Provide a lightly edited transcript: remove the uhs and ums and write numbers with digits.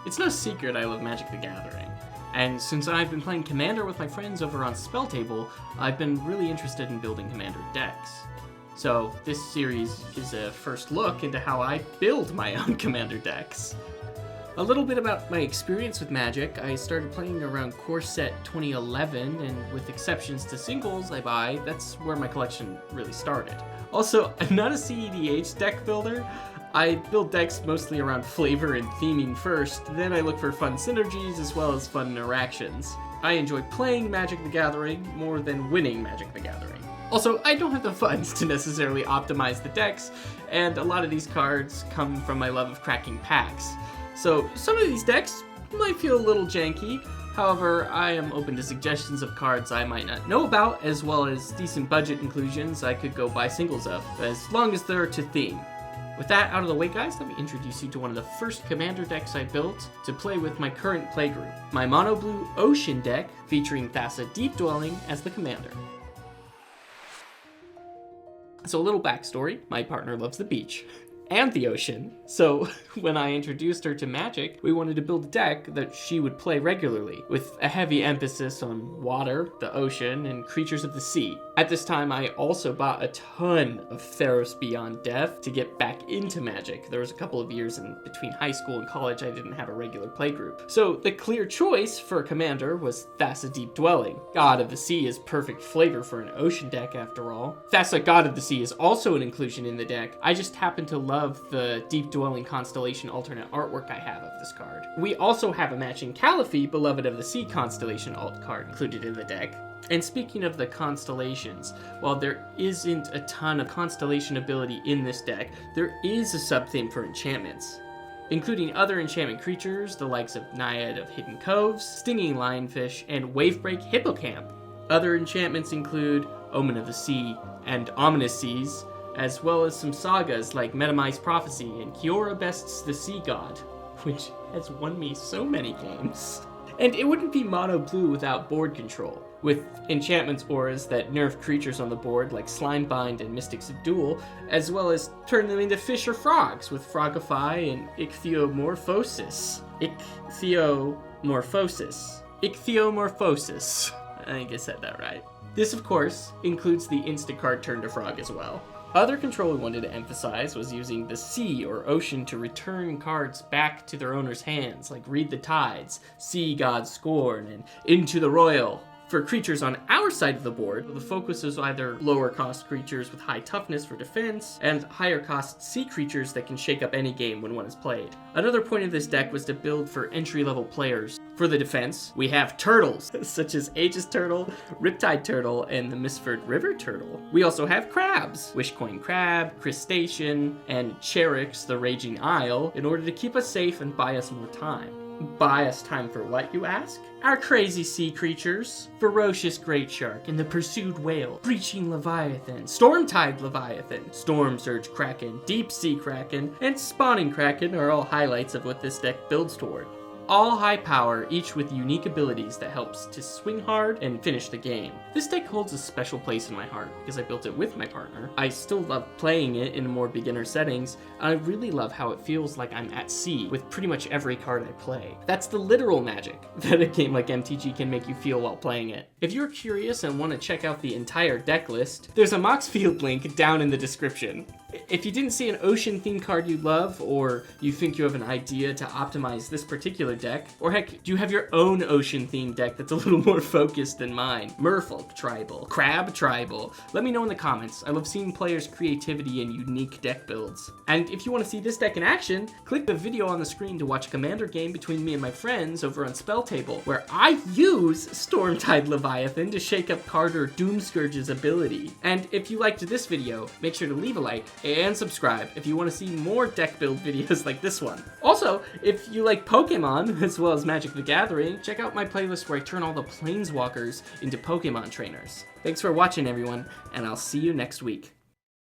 It's no secret I love Magic the Gathering, and since I've been playing Commander with my friends over on Spelltable, I've been really interested in building Commander decks. So this series is a first look into how I build my own Commander decks. A little bit about my experience with Magic. I started playing around core set 2011, and with exceptions to singles I buy, that's where my collection really started. Also, I'm not a CEDH deck builder. I build decks mostly around flavor and theming first, then I look for fun synergies as well as fun interactions. I enjoy playing Magic the Gathering more than winning Magic the Gathering. Also, I don't have the funds to necessarily optimize the decks, and a lot of these cards come from my love of cracking packs. So some of these decks might feel a little janky, however, I am open to suggestions of cards I might not know about, as well as decent budget inclusions I could go buy singles of, as long as they're to theme. With that out of the way, guys, let me introduce you to one of the first Commander decks I built to play with my current playgroup. My mono blue Ocean deck featuring Thassa Deep Dwelling as the commander. So a little backstory, my partner loves the beach and the ocean, so when I introduced her to Magic, we wanted to build a deck that she would play regularly, with a heavy emphasis on water, the ocean, and creatures of the sea. At this time, I also bought a ton of Theros Beyond Death to get back into Magic. There was a couple of years in between high school and college I didn't have a regular playgroup. So the clear choice for a commander was Thassa Deep Dwelling. God of the Sea is perfect flavor for an ocean deck after all. Thassa God of the Sea is also an inclusion in the deck. I just happen to love the Deep Dwelling Constellation alternate artwork I have of this card. We also have a matching Caliphate Beloved of the Sea Constellation alt card included in the deck. And speaking of the constellations, while there isn't a ton of constellation ability in this deck, there is a sub-theme for enchantments, including other enchantment creatures, the likes of Naiad of Hidden Coves, Stinging Lionfish, and Wavebreak Hippocamp. Other enchantments include Omen of the Sea and Ominous Seas, as well as some sagas like Metamized Prophecy and Kiora Best's The Sea God, which has won me so many games. And it wouldn't be mono blue without board control, with enchantments auras that nerf creatures on the board like Slimebind and Mystic Subdual, as well as turn them into fish or frogs with Frogify and Ichthyomorphosis. Ichthyomorphosis. I think I said that right. This, of course, includes the Instacart Turn to Frog as well. Other control we wanted to emphasize was using the sea or ocean to return cards back to their owner's hands, like Read the Tides, Sea God's Scorn, and Into the Royal. For creatures on our side of the board, the focus is either lower cost creatures with high toughness for defense, and higher cost sea creatures that can shake up any game when one is played. Another point of this deck was to build for entry-level players. For the defense, we have turtles, such as Aegis Turtle, Riptide Turtle, and the Misford River Turtle. We also have crabs, Wishcoin Crab, Crustacean, and Cherix the Raging Isle, in order to keep us safe and buy us more time. Buy us time for what, you ask? Our crazy sea creatures, Ferocious Great Shark and the Pursued Whale, Breaching Leviathan, Stormtide Leviathan, Storm Surge Kraken, Deep Sea Kraken, and Spawning Kraken are all highlights of what this deck builds toward. All high power, each with unique abilities that helps to swing hard and finish the game. This deck holds a special place in my heart because I built it with my partner. I still love playing it in more beginner settings, and I really love how it feels like I'm at sea with pretty much every card I play. That's the literal magic that a game like MTG can make you feel while playing it. If you're curious and want to check out the entire deck list, there's a Moxfield link down in the description. If you didn't see an ocean themed card you love, or you think you have an idea to optimize this particular deck, or heck, do you have your own ocean themed deck that's a little more focused than mine? Merfolk Tribal, Crab Tribal, let me know in the comments. I love seeing players' creativity and unique deck builds. And if you want to see this deck in action, click the video on the screen to watch a Commander game between me and my friends over on Spelltable, where I use Stormtide Leviathan to shake up Carter Doomscourge's ability. And if you liked this video, make sure to leave a like and subscribe if you want to see more deck build videos like this one. Also, if you like Pokemon as well as Magic the Gathering, check out my playlist where I turn all the Planeswalkers into Pokemon trainers. Thanks for watching, everyone, and I'll see you next week.